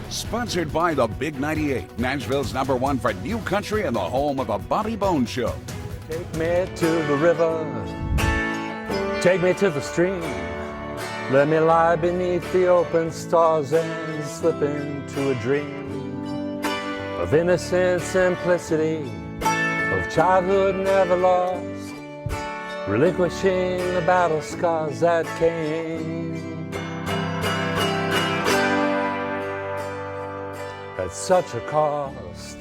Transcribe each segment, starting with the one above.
Sponsored by the Big 98, Nashville's #1 for new country and the home of the Bobby Bones Show. Take me to the river, take me to the stream. Let me lie beneath the open stars and slip into a dream of innocent simplicity, of childhood never lost, relinquishing the battle scars that came at such a cost.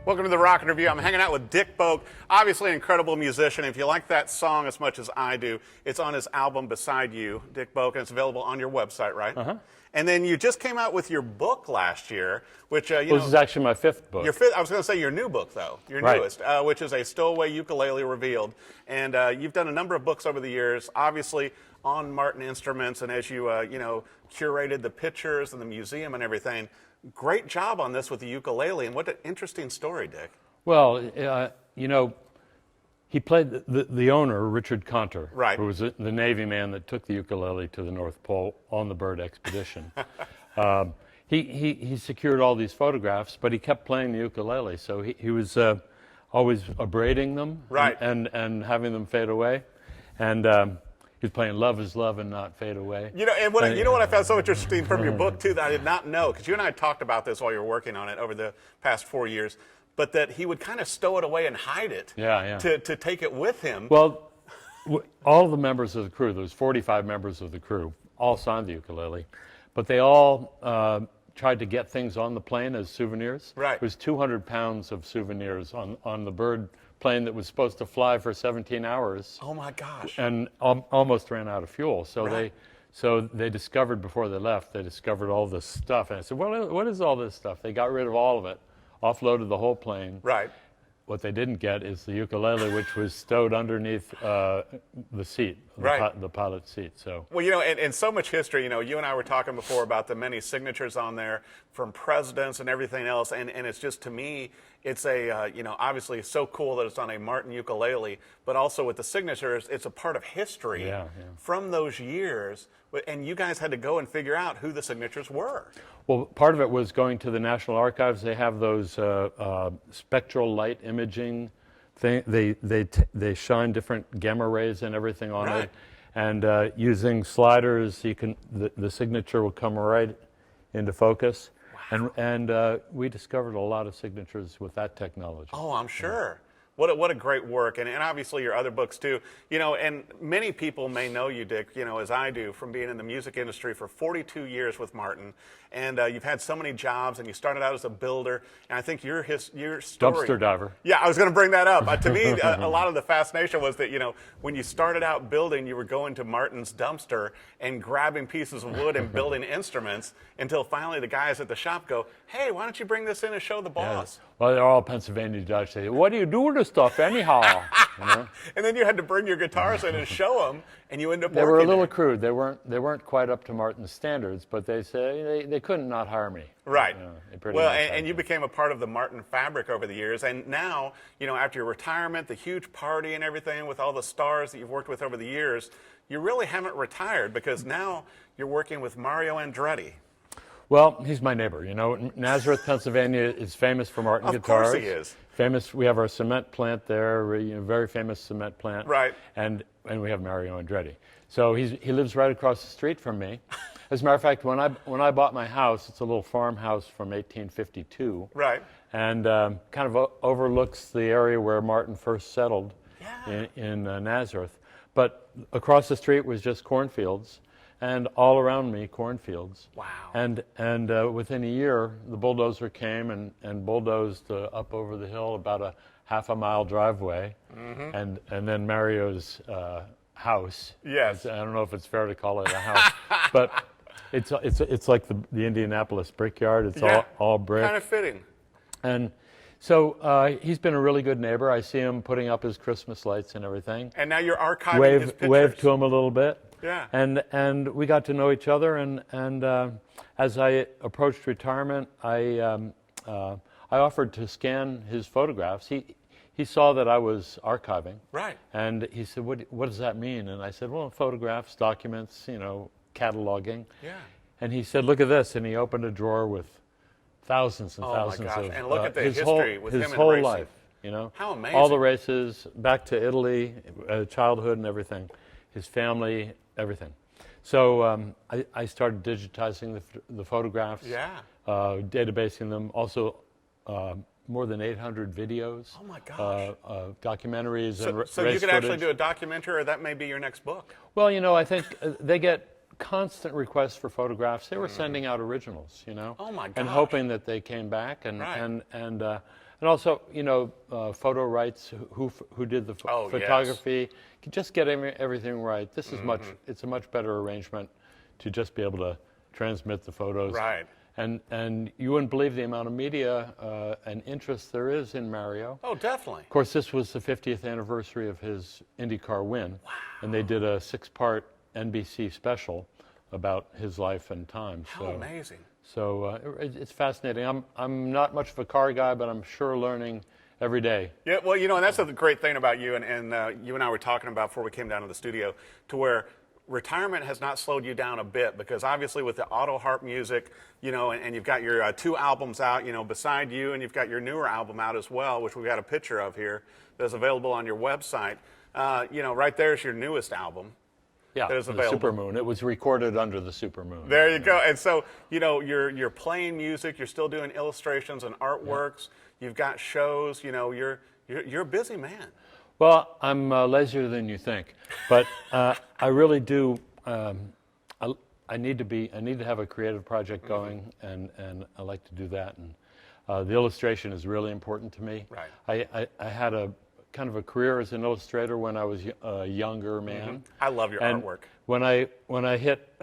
Welcome to the Rock and Review. I'm hanging out with Dick Boak, obviously an incredible musician. If you like that song as much as I do, it's on his album Beside You, Dick Boak, and it's available on your website, right? Uh-huh. And then you just came out with your book last year, which, This is actually my fifth book. Your fifth, I was going to say your new book, though, your Right. newest, which is a Stowaway Ukulele Revealed. And you've done a number of books over the years, obviously on Martin instruments, and as you, curated the pictures and the museum and everything. Great job on this with the ukulele, and what an interesting story, Dick. Well, he played the owner, Richard Conter, Right. who was the Navy man that took the ukulele to the North Pole on the bird expedition. He secured all these photographs, but he kept playing the ukulele, so he was always abrading them, Right. and having them fade away, and he was playing "Love Is Love" and not "Fade Away." You know what I found so interesting from your book too that I did not know, because you and I talked about this while you were working on it over the past 4 years, but that he would kind of stow it away and hide it. Yeah. To take it with him. Well, all the members of the crew, there was 45 members of the crew, all signed the ukulele, but they all tried to get things on the plane as souvenirs. Right. It was 200 pounds of souvenirs on the bird plane that was supposed to fly for 17 hours. Oh my gosh. And almost ran out of fuel. So Right. they discovered before they left, they discovered all this stuff. And I said, what is all this stuff? They got rid of all of it, offloaded the whole plane. Right. What they didn't get is the ukulele, which was stowed underneath the seat, Right. the pilot's seat. So. Well, and so much history, you and I were talking before about the many signatures on there from presidents and everything else, and it's just, to me, it's obviously it's so cool that it's on a Martin ukulele, but also with the signatures, it's a part of history Yeah. from those years, and you guys had to go and figure out who the signatures were. Well, part of it was going to the National Archives. They have those spectral light imaging thing. They shine different gamma rays and everything on Right. it, and using sliders, the signature will come right into focus. Wow. And we discovered a lot of signatures with that technology. Oh, I'm sure. What a great work, and obviously your other books too. And many people may know you, Dick, as I do, from being in the music industry for 42 years with Martin, and you've had so many jobs, and you started out as a builder, and I think your story... Dumpster diver. Yeah, I was going to bring that up. To me, a lot of the fascination was that, when you started out building, you were going to Martin's dumpster and grabbing pieces of wood and building instruments until finally the guys at the shop go, hey, why don't you bring this in and show the boss? Yeah. Well, they're all Pennsylvania Dutch. They say, what do you do with this stuff anyhow? And then you had to bring your guitars in and show them, and you end up They were a little there. crude. They weren't quite up to Martin's standards, but they say they couldn't not hire me. Right. They pretty Well, much hired and you me. became a part of the Martin fabric over the years, and now, after your retirement, the huge party and everything with all the stars that you've worked with over the years, you really haven't retired, because now you're working with Mario Andretti. Well, he's my neighbor. Nazareth, Pennsylvania is famous for Martin guitars. Of course he is. Famous. We have our cement plant there, very famous cement plant. Right. And we have Mario Andretti. So he lives right across the street from me. As a matter of fact, when I bought my house, it's a little farmhouse from 1852. Right. And kind of overlooks the area where Martin first settled. Yeah. in Nazareth. But across the street was just cornfields. And all around me, cornfields. Wow. And within a year, the bulldozer came and bulldozed up over the hill about a half-a-mile driveway, and then Mario's house. Yes. I don't know if it's fair to call it a house, but it's like the Indianapolis Brickyard. It's all brick. Kind of fitting. And so he's been a really good neighbor. I see him putting up his Christmas lights and everything. And now you're archiving his pictures. Wave to him a little bit. Yeah. And we got to know each other, and as I approached retirement, I offered to scan his photographs. He saw that I was archiving. Right. And he said, what does that mean? And I said, well, photographs, documents, cataloging. Yeah. And he said, "Look at this," and he opened a drawer with thousands and Oh, my thousands gosh. of And look at the his history whole, with his him in whole racing. life. You know, How amazing. all the races, back to Italy, childhood and everything, his family, everything. So I started digitizing the photographs, Yeah. databasing them. Also, more than 800 videos. Oh my gosh. Documentaries So, and race so you could actually footage. do a documentary, or that may be your next book. Well, you know, I think they get constant requests for photographs. They were sending out originals, you know, Oh my and gosh. hoping that they came back, and Right. and also, you know, photo rights. Who did the Oh, yes. photography? Just get everything right. This is It's a much better arrangement to just be able to transmit the photos. Right. And you wouldn't believe the amount of media and interest there is in Mario. Oh, definitely. Of course, this was the 50th anniversary of his IndyCar win, and they did a 6-part NBC special about his life and times. How amazing. So it's fascinating. I'm not much of a car guy, but I'm sure learning every day. Yeah, well, you know, and that's the great thing about you, and you and I were talking about before we came down to the studio, to where retirement has not slowed you down a bit, because obviously with the auto harp music, you know, and you've got your 2 albums out, you know, beside you, and you've got your newer album out as well, which we've got a picture of here that's available on your website. You know, right there's your newest album. Yeah, That is the available. Supermoon. It was recorded under the Supermoon. There you go. And so, you know, you're playing music, you're still doing illustrations and artworks. You've got shows. You know, you're a busy man. Well, I'm lazier than you think, but I really do. I need to have a creative project going, and I like to do that. And the illustration is really important to me. Right. I had a kind of a career as an illustrator when I was a younger man. I love your And artwork. when I hit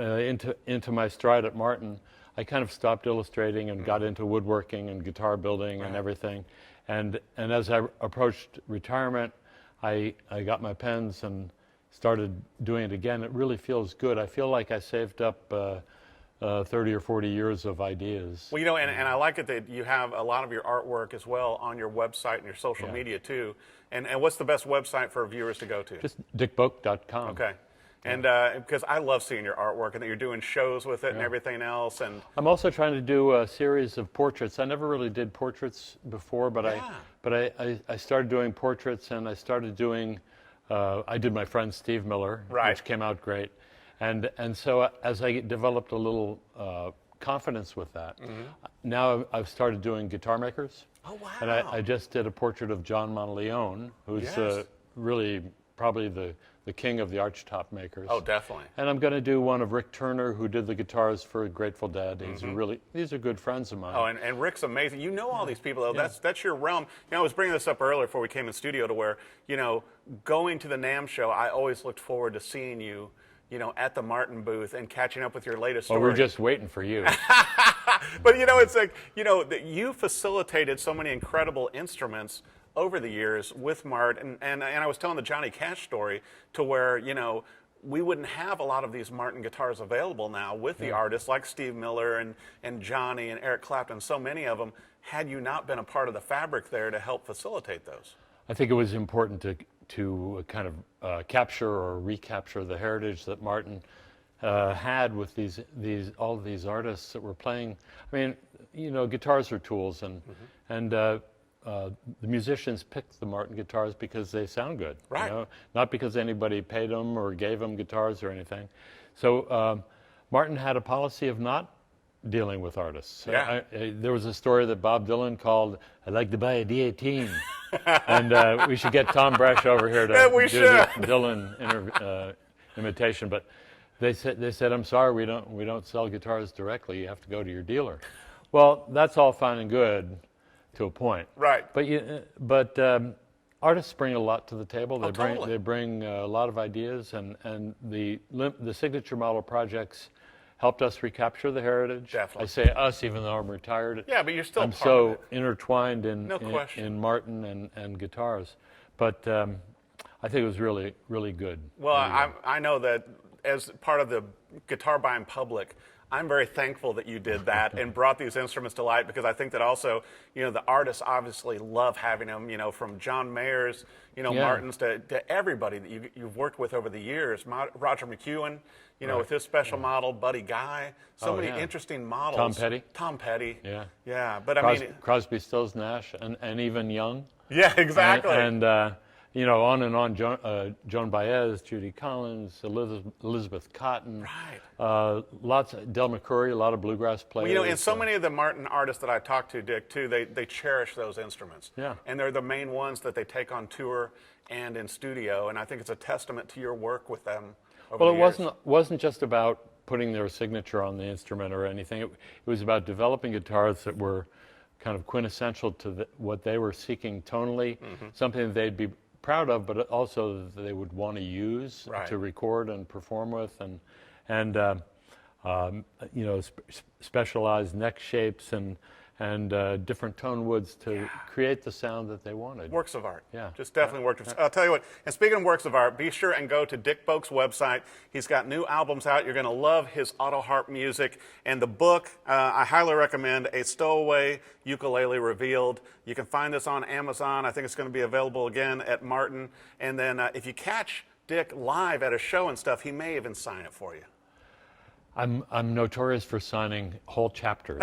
into my stride at Martin, I kind of stopped illustrating and got into woodworking and guitar building and everything. And as I approached retirement, I got my pens and started doing it again. It really feels good. I feel like I saved up 30 or 40 years of ideas. Well, you know, and I like it that you have a lot of your artwork as well on your website and your social media too. And what's the best website for viewers to go to? Just dickboak.com. Okay. And because I love seeing your artwork, and that you're doing shows with it and everything else. And I'm also trying to do a series of portraits. I never really did portraits before, but I started doing portraits, and I started doing. I did my friend Steve Miller, which came out great, and so as I developed a little confidence with that, now I've started doing guitar makers. Oh wow! And I just did a portrait of John Monteleone, who's really probably the king of the archtop makers. Oh, definitely. And I'm going to do one of Rick Turner, who did the guitars for Grateful Dead. These are good friends of mine. Oh, and Rick's amazing. You know all these people, though. That's your realm. You know, I was bringing this up earlier before we came in studio, to where, you know, going to the NAMM show, I always looked forward to seeing you, you know, at the Martin booth and catching up with your latest story. Well, we're just waiting for you. But, you know, it's like, you know, that you facilitated so many incredible instruments over the years with Mart, and I was telling the Johnny Cash story, to where, you know, we wouldn't have a lot of these Martin guitars available now with the artists like Steve Miller and Johnny and Eric Clapton, so many of them, had you not been a part of the fabric there to help facilitate those. I think it was important to kind of capture or recapture the heritage that Martin had with all of these artists that were playing. I mean, you know, guitars are tools, and the musicians picked the Martin guitars because they sound good, right? You know? Not because anybody paid them or gave them guitars or anything. So Martin had a policy of not dealing with artists. Yeah. There was a story that Bob Dylan called, "I'd like to buy a D18," and we should get Tom Bresch over here to do the Dylan imitation. But they said, "I'm sorry, we don't sell guitars directly. You have to go to your dealer." Well, that's all fine and good to a point, right? But artists bring a lot to the table. Totally. They bring a lot of ideas, and the signature model projects helped us recapture the heritage. Definitely. I say us, even though I'm retired. Yeah, but you're still I'm part so of it. intertwined in Martin and guitars. But I think it was really, really good. Well, I know that as part of the guitar buying public, I'm very thankful that you did that and brought these instruments to light, because I think that also, you know, the artists obviously love having them, you know, from John Mayer's, you know, Martin's to everybody that you've worked with over the years. Roger McEwen, you know, with his special model, Buddy Guy, so many interesting models. Tom Petty. Tom Petty. Yeah. Yeah, but I mean. Crosby, Stills, Nash, and even Young. Yeah, exactly. And you know, on and on, Joan Baez, Judy Collins, Elizabeth Cotton. Right. Lots of Del McCoury, a lot of bluegrass players. Well, you know, and so many of the Martin artists that I talked to, Dick, too, they cherish those instruments. Yeah. And they're the main ones that they take on tour and in studio, and I think it's a testament to your work with them over the years. Well, it wasn't just about putting their signature on the instrument or anything. It was about developing guitars that were kind of quintessential to what they were seeking tonally, something that they'd be proud of, but also that they would want to use to record and perform with, and you know, specialized neck shapes and different tone woods to create the sound that they wanted. Works of art. Yeah. Just definitely works of art. I'll tell you what, and speaking of works of art, be sure and go to Dick Boak's website. He's got new albums out. You're going to love his auto harp music. And the book, I highly recommend, A Stowaway Ukulele Revealed. You can find this on Amazon. I think it's going to be available again at Martin. And then if you catch Dick live at a show and stuff, he may even sign it for you. I'm notorious for signing whole chapters.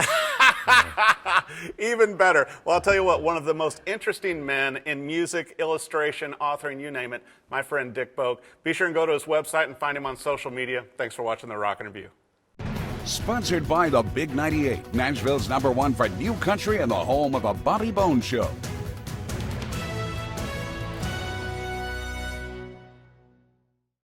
Even better. Well, I'll tell you what, one of the most interesting men in music, illustration, authoring, you name it, my friend Dick Boak. Be sure and go to his website and find him on social media. Thanks for watching The Rock Interview. Sponsored by the Big 98, Nashville's #1 for new country and the home of a Bobby Bones Show.